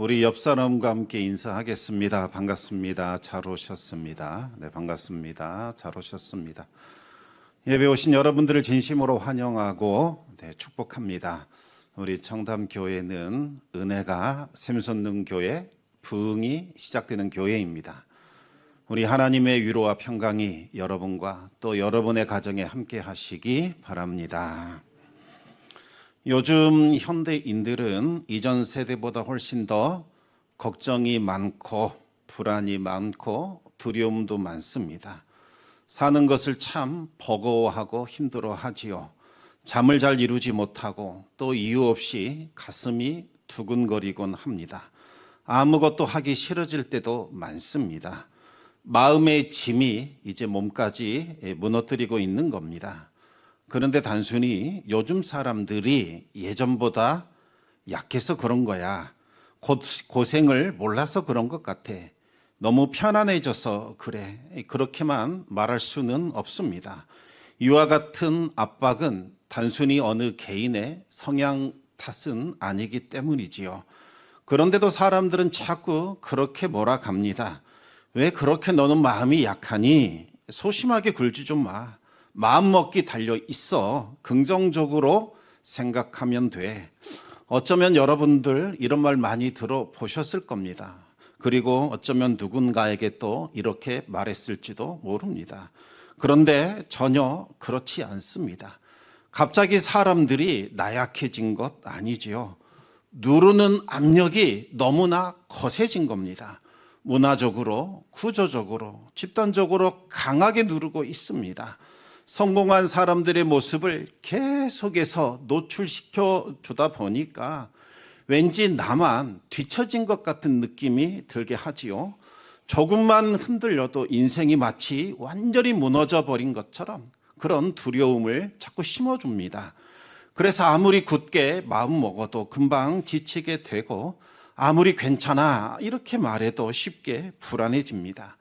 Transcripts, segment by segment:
우리 옆 사람과 함께 인사하겠습니다. 반갑습니다. 잘 오셨습니다. 네, 반갑습니다. 잘 오셨습니다. 예배 오신 여러분들을 진심으로 환영하고 축복합니다. 우리 청담교회는 은혜가 샘솟는 교회, 부흥이 시작되는 교회입니다. 우리 하나님의 위로와 평강이 여러분과 또 여러분의 가정에 함께 하시기 바랍니다. 요즘 현대인들은 이전 세대보다 훨씬 더 걱정이 많고 불안이 많고 두려움도 많습니다. 사는 것을 참 버거워하고 힘들어하지요. 잠을 잘 이루지 못하고 또 이유 없이 가슴이 두근거리곤 합니다. 아무것도 하기 싫어질 때도 많습니다. 마음의 짐이 이제 몸까지 무너뜨리고 있는 겁니다. 그런데 단순히 요즘 사람들이 예전보다 약해서 그런 거야. 고생을 몰라서 그런 것 같아. 너무 편안해져서 그래. 그렇게만 말할 수는 없습니다. 이와 같은 압박은 단순히 어느 개인의 성향 탓은 아니기 때문이지요. 그런데도 사람들은 자꾸 그렇게 몰아갑니다. 왜 그렇게 너는 마음이 약하니? 소심하게 굴지 좀 마. 마음먹기 달려 있어. 긍정적으로 생각하면 돼. 어쩌면 여러분들 이런 말 많이 들어보셨을 겁니다. 그리고 어쩌면 누군가에게 또 이렇게 말했을지도 모릅니다. 그런데 전혀 그렇지 않습니다. 갑자기 사람들이 나약해진 것 아니지요. 누르는 압력이 너무나 거세진 겁니다. 문화적으로, 구조적으로, 집단적으로 강하게 누르고 있습니다. 성공한 사람들의 모습을 계속해서 노출시켜 주다 보니까 왠지 나만 뒤처진 것 같은 느낌이 들게 하지요. 조금만 흔들려도 인생이 마치 완전히 무너져 버린 것처럼 그런 두려움을 자꾸 심어줍니다. 그래서 아무리 굳게 마음 먹어도 금방 지치게 되고 아무리 괜찮아 이렇게 말해도 쉽게 불안해집니다.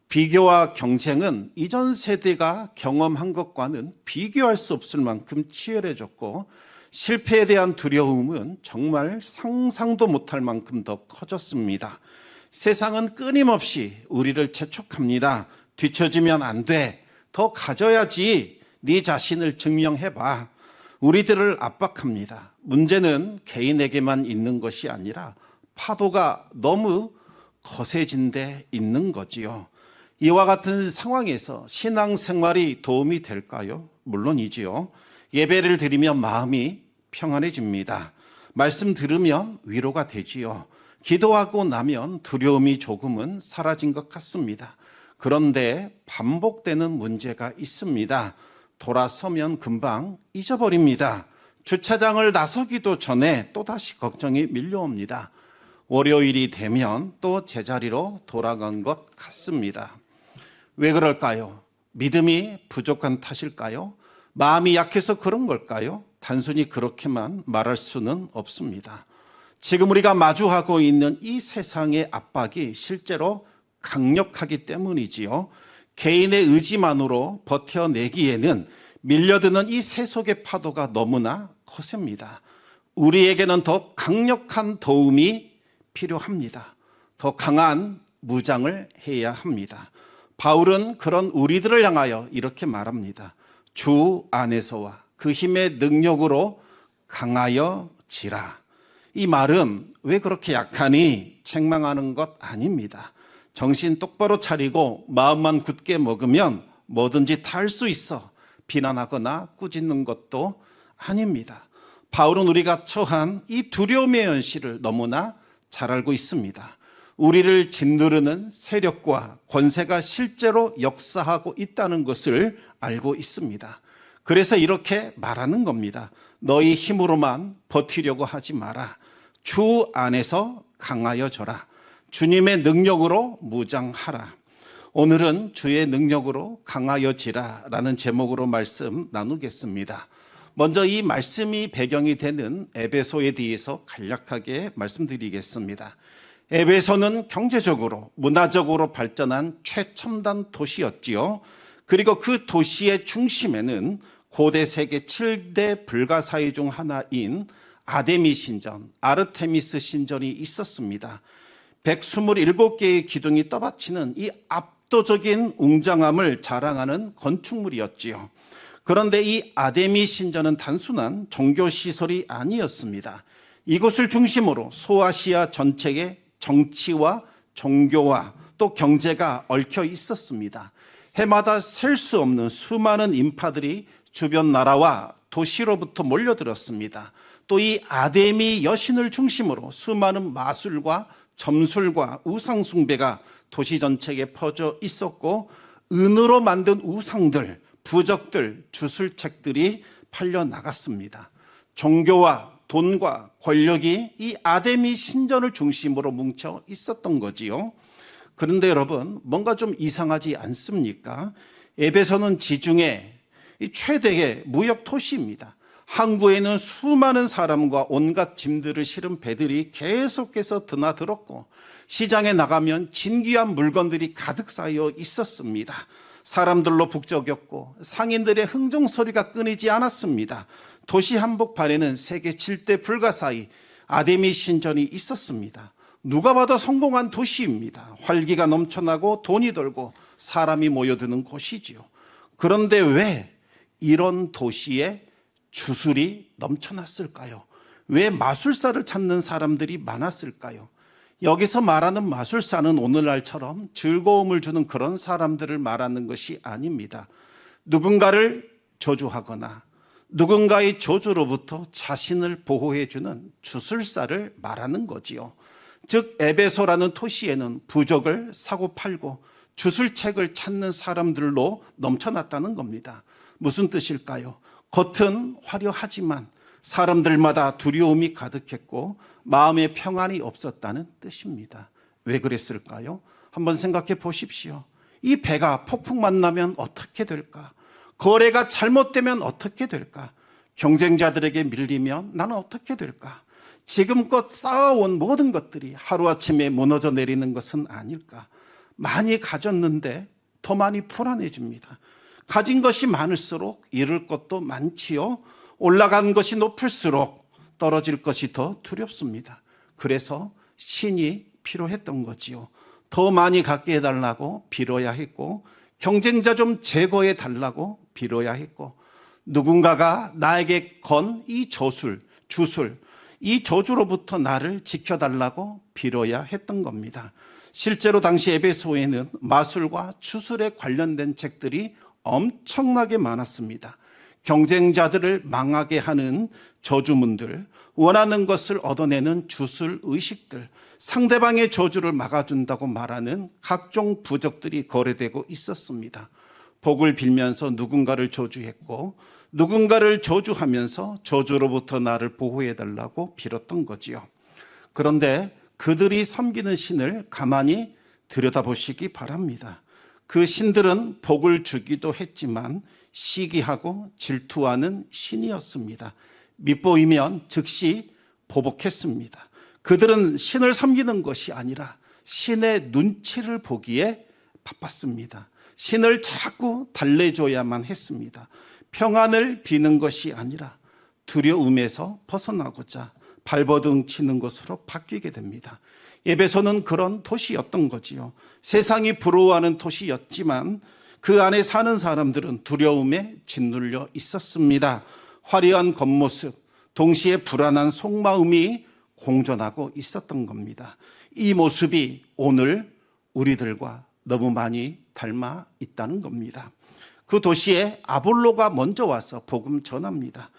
비교와 경쟁은 이전 세대가 경험한 것과는 비교할 수 없을 만큼 치열해졌고 실패에 대한 두려움은 정말 상상도 못할 만큼 더 커졌습니다. 세상은 끊임없이 우리를 재촉합니다. 뒤처지면 안 돼. 더 가져야지. 네 자신을 증명해봐. 우리들을 압박합니다. 문제는 개인에게만 있는 것이 아니라 파도가 너무 거세진 데 있는 거지요. 이와 같은 상황에서 신앙생활이 도움이 될까요? 물론이지요. 예배를 드리면 마음이 평안해집니다. 말씀 들으면 위로가 되지요. 기도하고 나면 두려움이 조금은 사라진 것 같습니다. 그런데 반복되는 문제가 있습니다. 돌아서면 금방 잊어버립니다. 주차장을 나서기도 전에 또다시 걱정이 밀려옵니다. 월요일이 되면 또 제자리로 돌아간 것 같습니다. 왜 그럴까요? 믿음이 부족한 탓일까요? 마음이 약해서 그런 걸까요? 단순히 그렇게만 말할 수는 없습니다. 지금 우리가 마주하고 있는 이 세상의 압박이 실제로 강력하기 때문이지요. 개인의 의지만으로 버텨내기에는 밀려드는 이 세속의 파도가 너무나 거셉니다. 우리에게는 더 강력한 도움이 필요합니다. 더 강한 무장을 해야 합니다. 바울은 그런 우리들을 향하여 이렇게 말합니다. 주 안에서와 그 힘의 능력으로 강하여 지라. 이 말은 왜 그렇게 약하니 책망하는 것 아닙니다. 정신 똑바로 차리고 마음만 굳게 먹으면 뭐든지 다 할 수 있어. 비난하거나 꾸짖는 것도 아닙니다. 바울은 우리가 처한 이 두려움의 현실을 너무나 잘 알고 있습니다. 우리를 짓누르는 세력과 권세가 실제로 역사하고 있다는 것을 알고 있습니다. 그래서 이렇게 말하는 겁니다. 너희 힘으로만 버티려고 하지 마라. 주 안에서 강하여져라. 주님의 능력으로 무장하라. 오늘은 주의 능력으로 강하여지라 라는 제목으로 말씀 나누겠습니다. 먼저 이 말씀이 배경이 되는 에베소에 대해서 간략하게 말씀드리겠습니다. 에베소는 경제적으로, 문화적으로 발전한 최첨단 도시였지요. 그리고 그 도시의 중심에는 고대 세계 7대 불가사의 중 하나인 아데미 신전, 아르테미스 신전이 있었습니다. 127개의 기둥이 떠받치는 이 압도적인 웅장함을 자랑하는 건축물이었지요. 그런데 이 아데미 신전은 단순한 종교시설이 아니었습니다. 이곳을 중심으로 소아시아 전체의 정치와 종교와 또 경제가 얽혀 있었습니다. 해마다 셀 수 없는 수많은 인파들이 주변 나라와 도시로부터 몰려들었습니다. 또 이 아데미 여신을 중심으로 수많은 마술과 점술과 우상 숭배가 도시 전체에 퍼져 있었고, 은으로 만든 우상들, 부적들, 주술책들이 팔려 나갔습니다. 종교와 돈과 권력이 이 아데미 신전을 중심으로 뭉쳐 있었던 거지요. 그런데 여러분, 뭔가 좀 이상하지 않습니까? 에베소는 지중해 최대의 무역 도시입니다. 항구에는 수많은 사람과 온갖 짐들을 실은 배들이 계속해서 드나들었고, 시장에 나가면 진귀한 물건들이 가득 쌓여 있었습니다. 사람들로 북적였고 상인들의 흥정소리가 끊이지 않았습니다. 도시 한복판에는 세계 7대 불가사의 아데미 신전이 있었습니다. 누가 봐도 성공한 도시입니다. 활기가 넘쳐나고 돈이 돌고 사람이 모여드는 곳이지요. 그런데 왜 이런 도시에 주술이 넘쳐났을까요? 왜 마술사를 찾는 사람들이 많았을까요? 여기서 말하는 마술사는 오늘날처럼 즐거움을 주는 그런 사람들을 말하는 것이 아닙니다. 누군가를 저주하거나 누군가의 저주로부터 자신을 보호해주는 주술사를 말하는 거지요. 즉 에베소라는 도시에는 부적을 사고 팔고 주술책을 찾는 사람들로 넘쳐났다는 겁니다. 무슨 뜻일까요? 겉은 화려하지만 사람들마다 두려움이 가득했고 마음의 평안이 없었다는 뜻입니다. 왜 그랬을까요? 한번 생각해 보십시오. 이 배가 폭풍만 나면 어떻게 될까? 거래가 잘못되면 어떻게 될까? 경쟁자들에게 밀리면 나는 어떻게 될까? 지금껏 쌓아온 모든 것들이 하루아침에 무너져 내리는 것은 아닐까? 많이 가졌는데 더 많이 불안해집니다. 가진 것이 많을수록 잃을 것도 많지요. 올라간 것이 높을수록 떨어질 것이 더 두렵습니다. 그래서 신이 필요했던 거지요. 더 많이 갖게 해달라고 빌어야 했고, 경쟁자 좀 제거해 달라고 빌어야 했고, 누군가가 나에게 건 이 저술, 주술, 이 저주로부터 나를 지켜달라고 빌어야 했던 겁니다. 실제로 당시 에베소에는 마술과 주술에 관련된 책들이 엄청나게 많았습니다. 경쟁자들을 망하게 하는 저주문들, 원하는 것을 얻어내는 주술 의식들, 상대방의 저주를 막아준다고 말하는 각종 부적들이 거래되고 있었습니다. 복을 빌면서 누군가를 저주했고, 누군가를 저주하면서 저주로부터 나를 보호해달라고 빌었던 거지요. 그런데 그들이 섬기는 신을 가만히 들여다보시기 바랍니다. 그 신들은 복을 주기도 했지만 시기하고 질투하는 신이었습니다. 밉보이면 즉시 보복했습니다. 그들은 신을 섬기는 것이 아니라 신의 눈치를 보기에 바빴습니다. 신을 자꾸 달래줘야만 했습니다. 평안을 비는 것이 아니라 두려움에서 벗어나고자 발버둥 치는 것으로 바뀌게 됩니다. 에베소는 그런 도시였던 거지요. 세상이 부러워하는 도시였지만 그 안에 사는 사람들은 두려움에 짓눌려 있었습니다. 화려한 겉모습, 동시에 불안한 속마음이 공존하고 있었던 겁니다. 이 모습이 오늘 우리들과 너무 많이 닮아 있다는 겁니다. 그 도시에 아볼로가 먼저 와서 복음 전합니다.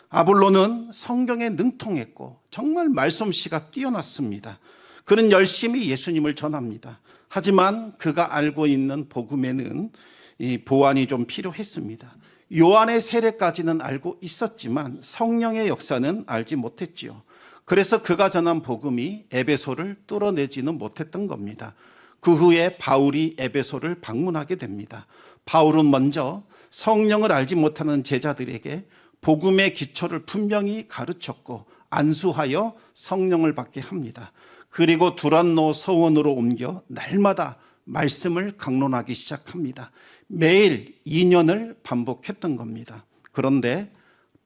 아볼로는 성경에 능통했고 정말 말솜씨가 뛰어났습니다. 그는 열심히 예수님을 전합니다. 하지만 그가 알고 있는 복음에는 이 보완이 좀 필요했습니다. 요한의 세례까지는 알고 있었지만 성령의 역사는 알지 못했지요. 그래서 그가 전한 복음이 에베소를 뚫어내지는 못했던 겁니다. 그 후에 바울이 에베소를 방문하게 됩니다. 바울은 먼저 성령을 알지 못하는 제자들에게 복음의 기초를 분명히 가르쳤고 안수하여 성령을 받게 합니다. 그리고 두란노 서원으로 옮겨 날마다 말씀을 강론하기 시작합니다. 매일 2년을 반복했던 겁니다. 그런데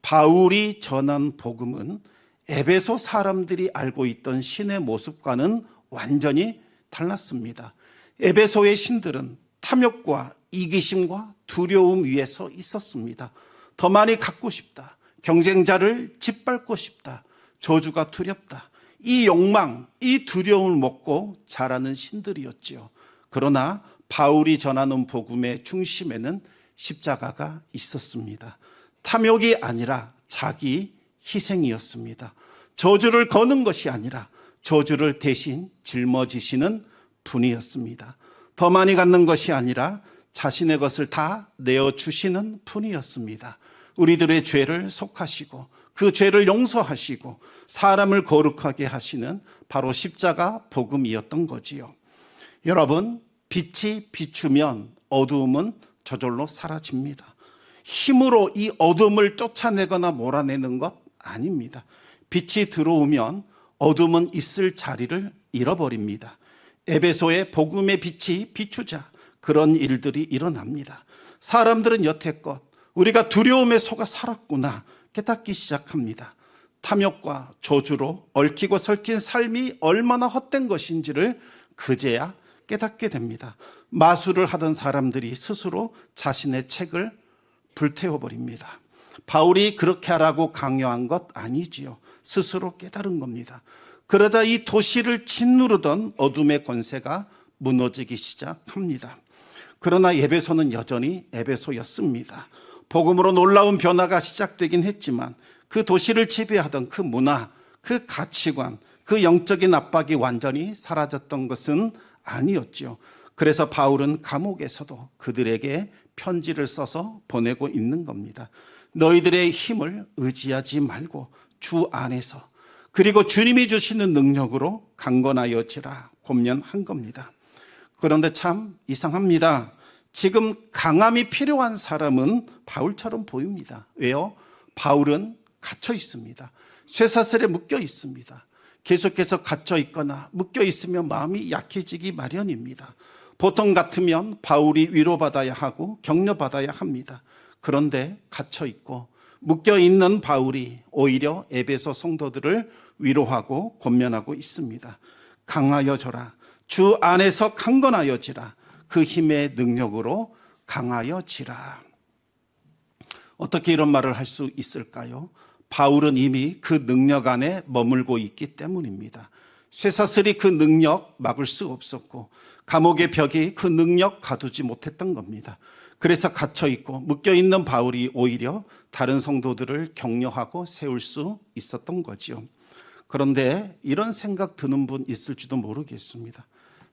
바울이 전한 복음은 에베소 사람들이 알고 있던 신의 모습과는 완전히 달랐습니다. 에베소의 신들은 탐욕과 이기심과 두려움 위에 서 있었습니다. 더 많이 갖고 싶다. 경쟁자를 짓밟고 싶다. 저주가 두렵다. 이 욕망, 이 두려움을 먹고 자라는 신들이었지요. 그러나 바울이 전하는 복음의 중심에는 십자가가 있었습니다. 탐욕이 아니라 자기 희생이었습니다. 저주를 거는 것이 아니라 저주를 대신 짊어지시는 분이었습니다. 더 많이 갖는 것이 아니라 자신의 것을 다 내어주시는 분이었습니다. 우리들의 죄를 속하시고 그 죄를 용서하시고 사람을 거룩하게 하시는 바로 십자가 복음이었던 거지요. 여러분, 빛이 비추면 어두움은 저절로 사라집니다. 힘으로 이 어둠을 쫓아내거나 몰아내는 것 아닙니다. 빛이 들어오면 어둠은 있을 자리를 잃어버립니다. 에베소의 복음의 빛이 비추자 그런 일들이 일어납니다. 사람들은 여태껏 우리가 두려움에 속아 살았구나 깨닫기 시작합니다. 탐욕과 저주로 얽히고 설킨 삶이 얼마나 헛된 것인지를 그제야 깨닫게 됩니다. 마술을 하던 사람들이 스스로 자신의 책을 불태워버립니다. 바울이 그렇게 하라고 강요한 것 아니지요. 스스로 깨달은 겁니다. 그러자 이 도시를 짓누르던 어둠의 권세가 무너지기 시작합니다. 그러나 에베소는 여전히 에베소였습니다. 복음으로 놀라운 변화가 시작되긴 했지만 그 도시를 지배하던 그 문화, 그 가치관, 그 영적인 압박이 완전히 사라졌던 것은 아니었죠. 그래서 바울은 감옥에서도 그들에게 편지를 써서 보내고 있는 겁니다. 너희들의 힘을 의지하지 말고 주 안에서 그리고 주님이 주시는 능력으로 강건하여지라 권면한 겁니다. 그런데 참 이상합니다. 지금 강함이 필요한 사람은 바울처럼 보입니다. 왜요? 바울은 갇혀 있습니다. 쇠사슬에 묶여 있습니다. 계속해서 갇혀 있거나 묶여 있으면 마음이 약해지기 마련입니다. 보통 같으면 바울이 위로받아야 하고 격려받아야 합니다. 그런데 갇혀 있고 묶여 있는 바울이 오히려 에베소 성도들을 위로하고 권면하고 있습니다. 강하여져라. 주 안에서 강건하여지라. 그 힘의 능력으로 강하여지라. 어떻게 이런 말을 할 수 있을까요? 바울은 이미 그 능력 안에 머물고 있기 때문입니다. 쇠사슬이 그 능력 막을 수 없었고 감옥의 벽이 그 능력 가두지 못했던 겁니다. 그래서 갇혀있고 묶여있는 바울이 오히려 다른 성도들을 격려하고 세울 수 있었던 거죠. 그런데 이런 생각 드는 분 있을지도 모르겠습니다.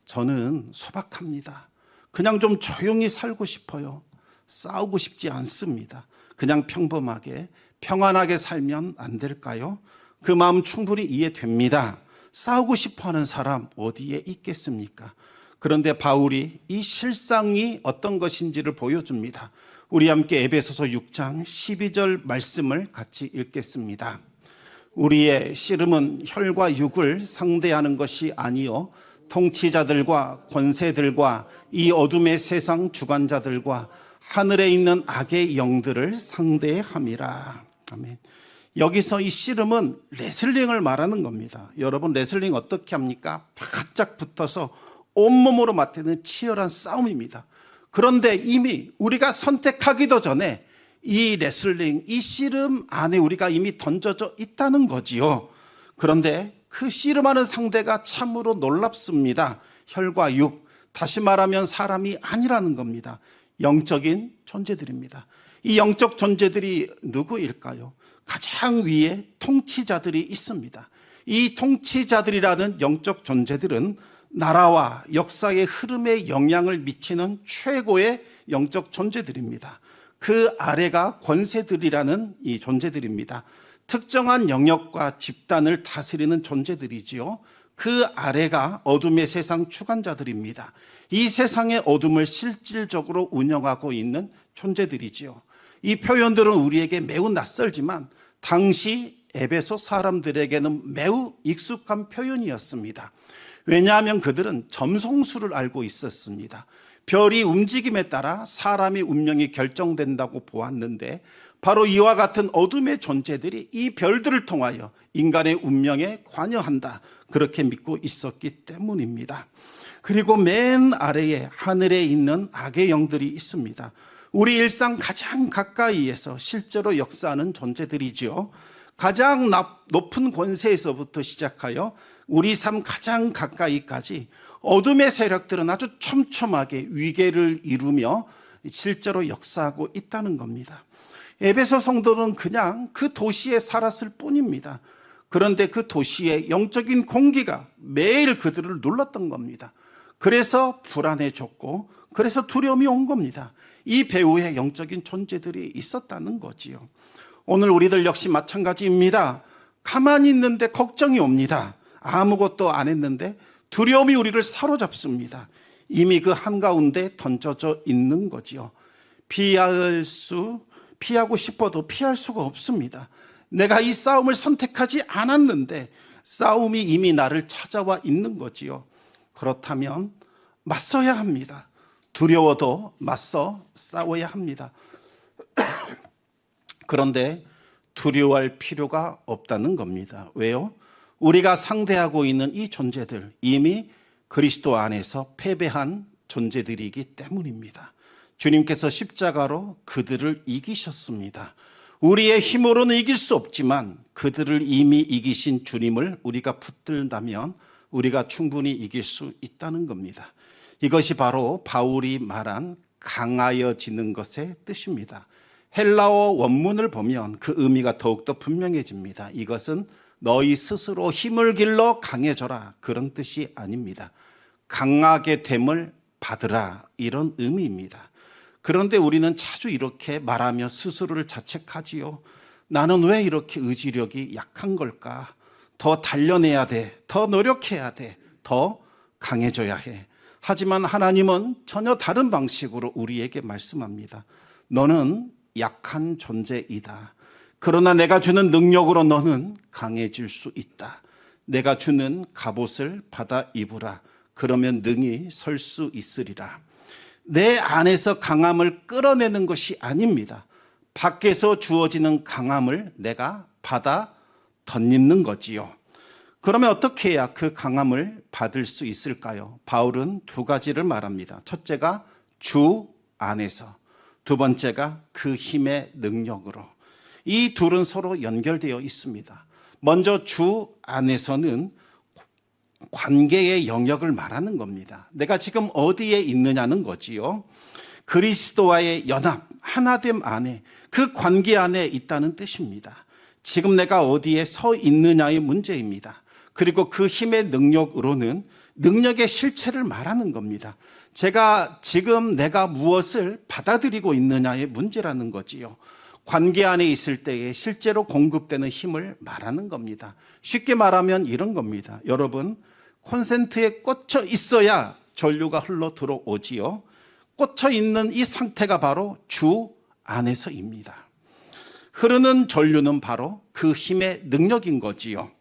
저는 소박합니다. 그냥 좀 조용히 살고 싶어요. 싸우고 싶지 않습니다. 그냥 평범하게 평안하게 살면 안 될까요? 그 마음 충분히 이해됩니다. 싸우고 싶어하는 사람 어디에 있겠습니까? 그런데 바울이 이 실상이 어떤 것인지를 보여줍니다. 우리 함께 에베소서 6장 12절 말씀을 같이 읽겠습니다. 우리의 씨름은 혈과 육을 상대하는 것이 아니요 통치자들과 권세들과 이 어둠의 세상 주관자들과 하늘에 있는 악의 영들을 상대함이라. 아멘. 여기서 이 씨름은 레슬링을 말하는 겁니다. 여러분 레슬링 어떻게 합니까? 바짝 붙어서 온몸으로 맞대는 치열한 싸움입니다. 그런데 이미 우리가 선택하기도 전에 이 레슬링, 이 씨름 안에 우리가 이미 던져져 있다는 거지요. 그런데 그 씨름하는 상대가 참으로 놀랍습니다. 혈과 육, 다시 말하면 사람이 아니라는 겁니다. 영적인 존재들입니다. 이 영적 존재들이 누구일까요? 가장 위에 통치자들이 있습니다. 이 통치자들이라는 영적 존재들은 나라와 역사의 흐름에 영향을 미치는 최고의 영적 존재들입니다. 그 아래가 권세들이라는 이 존재들입니다. 특정한 영역과 집단을 다스리는 존재들이지요. 그 아래가 어둠의 세상 주관자들입니다. 이 세상의 어둠을 실질적으로 운영하고 있는 존재들이지요. 이 표현들은 우리에게 매우 낯설지만 당시 에베소 사람들에게는 매우 익숙한 표현이었습니다. 왜냐하면 그들은 점성술을 알고 있었습니다. 별이 움직임에 따라 사람의 운명이 결정된다고 보았는데 바로 이와 같은 어둠의 존재들이 이 별들을 통하여 인간의 운명에 관여한다, 그렇게 믿고 있었기 때문입니다. 그리고 맨 아래에 하늘에 있는 악의 영들이 있습니다. 우리 일상 가장 가까이에서 실제로 역사하는 존재들이죠. 가장 높은 권세에서부터 시작하여 우리 삶 가장 가까이까지 어둠의 세력들은 아주 촘촘하게 위계를 이루며 실제로 역사하고 있다는 겁니다. 에베소 성도는 그냥 그 도시에 살았을 뿐입니다. 그런데 그 도시의 영적인 공기가 매일 그들을 눌렀던 겁니다. 그래서 불안해졌고, 그래서 두려움이 온 겁니다. 이 배후에 영적인 존재들이 있었다는 거지요. 오늘 우리들 역시 마찬가지입니다. 가만히 있는데 걱정이 옵니다. 아무것도 안 했는데 두려움이 우리를 사로잡습니다. 이미 그 한가운데 던져져 있는 거지요. 피하고 싶어도 피할 수가 없습니다. 내가 이 싸움을 선택하지 않았는데 싸움이 이미 나를 찾아와 있는 거지요. 그렇다면 맞서야 합니다. 두려워도 맞서 싸워야 합니다. 그런데 두려워할 필요가 없다는 겁니다. 왜요? 우리가 상대하고 있는 이 존재들, 이미 그리스도 안에서 패배한 존재들이기 때문입니다. 주님께서 십자가로 그들을 이기셨습니다. 우리의 힘으로는 이길 수 없지만 그들을 이미 이기신 주님을 우리가 붙들다면 우리가 충분히 이길 수 있다는 겁니다. 이것이 바로 바울이 말한 강하여지는 것의 뜻입니다. 헬라어 원문을 보면 그 의미가 더욱더 분명해집니다. 이것은 너희 스스로 힘을 길러 강해져라, 그런 뜻이 아닙니다. 강하게 됨을 받으라, 이런 의미입니다. 그런데 우리는 자주 이렇게 말하며 스스로를 자책하지요. 나는 왜 이렇게 의지력이 약한 걸까? 더 달려내야 돼, 더 노력해야 돼, 더 강해져야 해. 하지만 하나님은 전혀 다른 방식으로 우리에게 말씀합니다. 너는 약한 존재이다. 그러나 내가 주는 능력으로 너는 강해질 수 있다. 내가 주는 갑옷을 받아 입으라. 그러면 능히 설 수 있으리라. 내 안에서 강함을 끌어내는 것이 아닙니다. 밖에서 주어지는 강함을 내가 받아 덧입는 거지요. 그러면 어떻게 해야 그 강함을 받을 수 있을까요? 바울은 두 가지를 말합니다. 첫째가 주 안에서, 두 번째가 그 힘의 능력으로. 이 둘은 서로 연결되어 있습니다. 먼저 주 안에서는 관계의 영역을 말하는 겁니다. 내가 지금 어디에 있느냐는 거지요. 그리스도와의 연합, 하나됨 안에, 그 관계 안에 있다는 뜻입니다. 지금 내가 어디에 서 있느냐의 문제입니다. 그리고 그 힘의 능력으로는 능력의 실체를 말하는 겁니다. 지금 내가 무엇을 받아들이고 있느냐의 문제라는 거지요. 관계 안에 있을 때에 실제로 공급되는 힘을 말하는 겁니다. 쉽게 말하면 이런 겁니다. 여러분, 콘센트에 꽂혀 있어야 전류가 흘러 들어오지요. 꽂혀 있는 이 상태가 바로 주 안에서입니다. 흐르는 전류는 바로 그 힘의 능력인 거지요.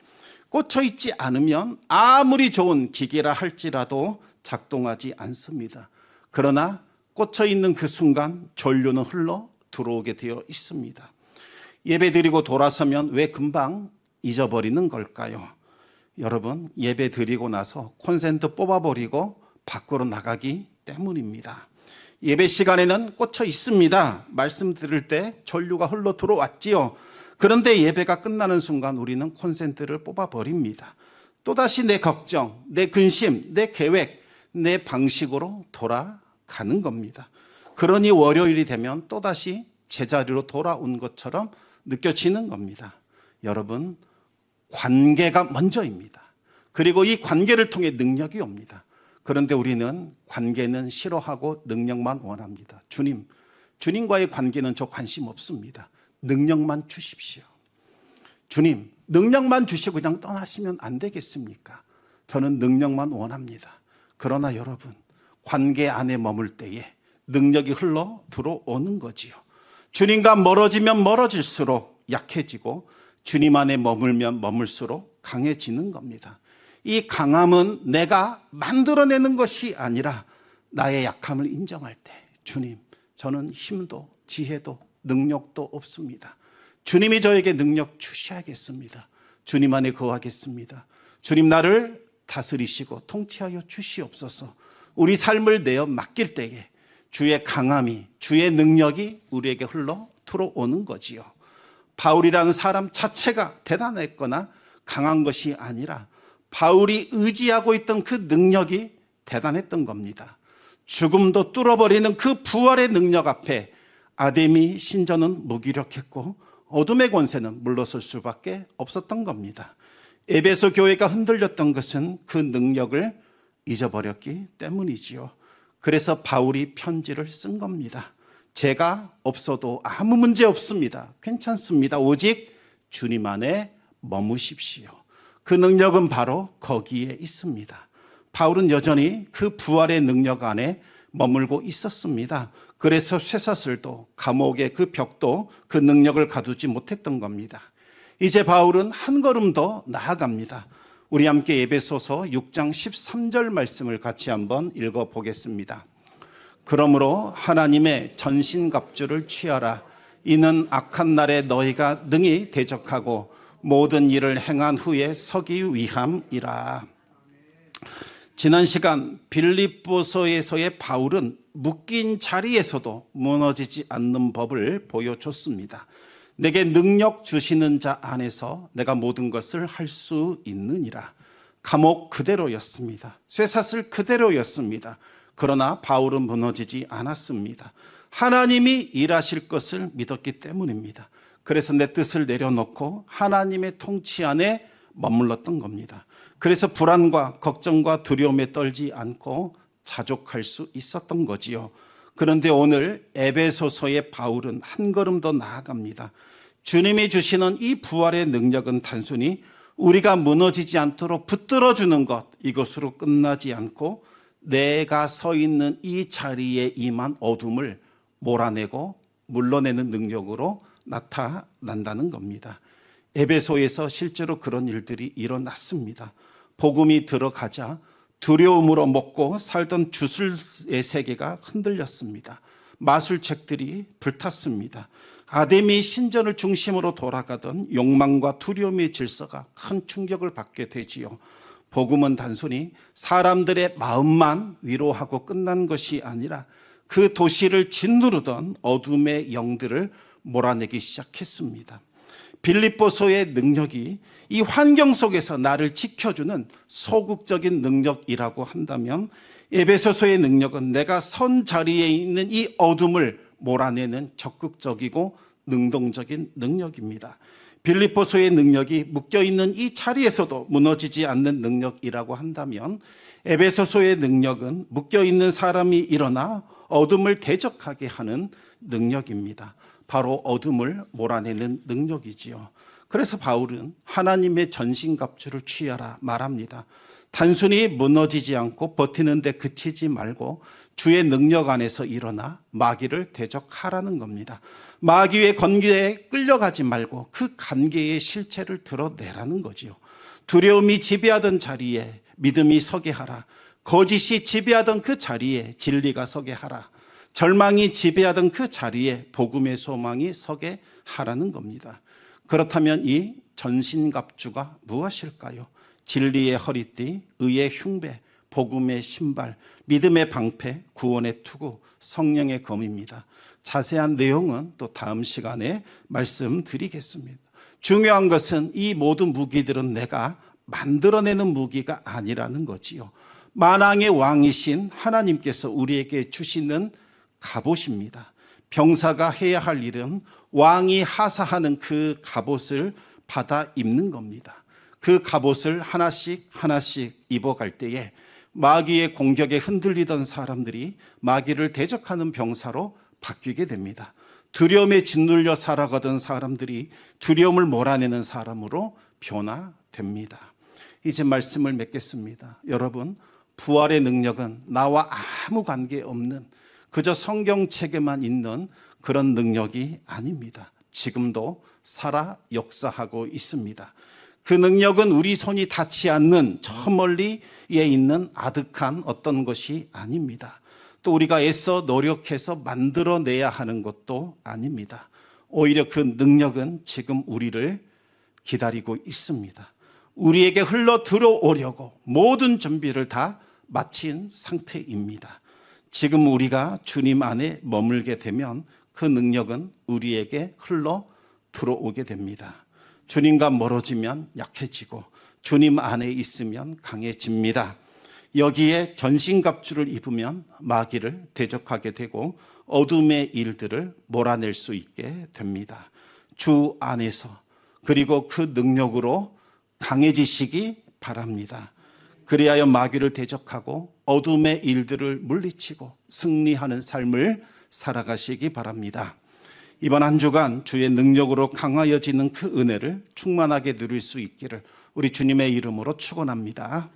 꽂혀 있지 않으면 아무리 좋은 기계라 할지라도 작동하지 않습니다. 그러나 꽂혀 있는 그 순간 전류는 흘러 들어오게 되어 있습니다. 예배 드리고 돌아서면 왜 금방 잊어버리는 걸까요? 여러분, 예배 드리고 나서 콘센트 뽑아버리고 밖으로 나가기 때문입니다. 예배 시간에는 꽂혀 있습니다. 말씀 들을 때 전류가 흘러 들어왔지요. 그런데 예배가 끝나는 순간 우리는 콘센트를 뽑아버립니다. 또다시 내 걱정, 내 근심, 내 계획, 내 방식으로 돌아가는 겁니다. 그러니 월요일이 되면 또다시 제자리로 돌아온 것처럼 느껴지는 겁니다. 여러분, 관계가 먼저입니다. 그리고 이 관계를 통해 능력이 옵니다. 그런데 우리는 관계는 싫어하고 능력만 원합니다. 주님과의 관계는 저 관심 없습니다. 능력만 주십시오. 주님, 능력만 주시고 그냥 떠나시면 안 되겠습니까? 저는 능력만 원합니다. 그러나 여러분, 관계 안에 머물 때에 능력이 흘러 들어오는 거지요. 주님과 멀어지면 멀어질수록 약해지고 주님 안에 머물면 머물수록 강해지는 겁니다. 이 강함은 내가 만들어내는 것이 아니라 나의 약함을 인정할 때, 주님, 저는 힘도 지혜도 능력도 없습니다. 주님이 저에게 능력 주셔야겠습니다. 주님 안에 거하겠습니다. 주님 나를 다스리시고 통치하여 주시옵소서. 우리 삶을 내어 맡길 때에 주의 강함이, 주의 능력이 우리에게 흘러 들어오는 거지요. 바울이라는 사람 자체가 대단했거나 강한 것이 아니라 바울이 의지하고 있던 그 능력이 대단했던 겁니다. 죽음도 뚫어버리는 그 부활의 능력 앞에 아데미 신전은 무기력했고 어둠의 권세는 물러설 수밖에 없었던 겁니다. 에베소 교회가 흔들렸던 것은 그 능력을 잊어버렸기 때문이지요. 그래서 바울이 편지를 쓴 겁니다. 제가 없어도 아무 문제 없습니다. 괜찮습니다. 오직 주님 안에 머무십시오. 그 능력은 바로 거기에 있습니다. 바울은 여전히 그 부활의 능력 안에 머물고 있었습니다. 그래서 쇠사슬도 감옥의 그 벽도 그 능력을 가두지 못했던 겁니다. 이제 바울은 한 걸음 더 나아갑니다. 우리 함께 에베소서 6장 13절 말씀을 같이 한번 읽어보겠습니다. 그러므로 하나님의 전신갑주를 취하라. 이는 악한 날에 너희가 능히 대적하고 모든 일을 행한 후에 서기 위함이라. 지난 시간 빌립보서에서의 바울은 묶인 자리에서도 무너지지 않는 법을 보여줬습니다. 내게 능력 주시는 자 안에서 내가 모든 것을 할 수 있느니라. 감옥 그대로였습니다. 쇠사슬 그대로였습니다. 그러나 바울은 무너지지 않았습니다. 하나님이 일하실 것을 믿었기 때문입니다. 그래서 내 뜻을 내려놓고 하나님의 통치 안에 머물렀던 겁니다. 그래서 불안과 걱정과 두려움에 떨지 않고 자족할 수 있었던 거지요. 그런데 오늘 에베소서의 바울은 한 걸음 더 나아갑니다. 주님이 주시는 이 부활의 능력은 단순히 우리가 무너지지 않도록 붙들어주는 것, 이것으로 끝나지 않고 내가 서 있는 이 자리에 임한 어둠을 몰아내고 물러내는 능력으로 나타난다는 겁니다. 에베소에서 실제로 그런 일들이 일어났습니다. 복음이 들어가자 두려움으로 먹고 살던 주술의 세계가 흔들렸습니다. 마술책들이 불탔습니다. 아데미 신전을 중심으로 돌아가던 욕망과 두려움의 질서가 큰 충격을 받게 되지요. 복음은 단순히 사람들의 마음만 위로하고 끝난 것이 아니라 그 도시를 짓누르던 어둠의 영들을 몰아내기 시작했습니다. 빌립보서의 능력이 이 환경 속에서 나를 지켜주는 소극적인 능력이라고 한다면 에베소서의 능력은 내가 선 자리에 있는 이 어둠을 몰아내는 적극적이고 능동적인 능력입니다. 빌립보서의 능력이 묶여있는 이 자리에서도 무너지지 않는 능력이라고 한다면 에베소서의 능력은 묶여있는 사람이 일어나 어둠을 대적하게 하는 능력입니다. 바로 어둠을 몰아내는 능력이지요. 그래서 바울은 하나님의 전신갑주를 취하라 말합니다. 단순히 무너지지 않고 버티는 데 그치지 말고 주의 능력 안에서 일어나 마귀를 대적하라는 겁니다. 마귀의 관계에 끌려가지 말고 그 관계의 실체를 드러내라는 거지요. 두려움이 지배하던 자리에 믿음이 서게 하라. 거짓이 지배하던 그 자리에 진리가 서게 하라. 절망이 지배하던 그 자리에 복음의 소망이 서게 하라는 겁니다. 그렇다면 이 전신갑주가 무엇일까요? 진리의 허리띠, 의의 흉배, 복음의 신발, 믿음의 방패, 구원의 투구, 성령의 검입니다. 자세한 내용은 또 다음 시간에 말씀드리겠습니다. 중요한 것은 이 모든 무기들은 내가 만들어내는 무기가 아니라는 거지요. 만왕의 왕이신 하나님께서 우리에게 주시는 갑옷입니다. 병사가 해야 할 일은 왕이 하사하는 그 갑옷을 받아 입는 겁니다. 그 갑옷을 하나씩 하나씩 입어갈 때에 마귀의 공격에 흔들리던 사람들이 마귀를 대적하는 병사로 바뀌게 됩니다. 두려움에 짓눌려 살아가던 사람들이 두려움을 몰아내는 사람으로 변화됩니다. 이제 말씀을 맺겠습니다. 여러분, 부활의 능력은 나와 아무 관계없는 그저 성경책에만 있는 그런 능력이 아닙니다. 지금도 살아 역사하고 있습니다. 그 능력은 우리 손이 닿지 않는 저 멀리에 있는 아득한 어떤 것이 아닙니다. 또 우리가 애써 노력해서 만들어내야 하는 것도 아닙니다. 오히려 그 능력은 지금 우리를 기다리고 있습니다. 우리에게 흘러 들어오려고 모든 준비를 다 마친 상태입니다. 지금 우리가 주님 안에 머물게 되면 그 능력은 우리에게 흘러 들어오게 됩니다. 주님과 멀어지면 약해지고 주님 안에 있으면 강해집니다. 여기에 전신갑주를 입으면 마귀를 대적하게 되고 어둠의 일들을 몰아낼 수 있게 됩니다. 주 안에서 그리고 그 능력으로 강해지시기 바랍니다. 그리하여 마귀를 대적하고 어둠의 일들을 물리치고 승리하는 삶을 살아가시기 바랍니다. 이번 한 주간 주의 능력으로 강하여지는 그 은혜를 충만하게 누릴 수 있기를 우리 주님의 이름으로 축원합니다.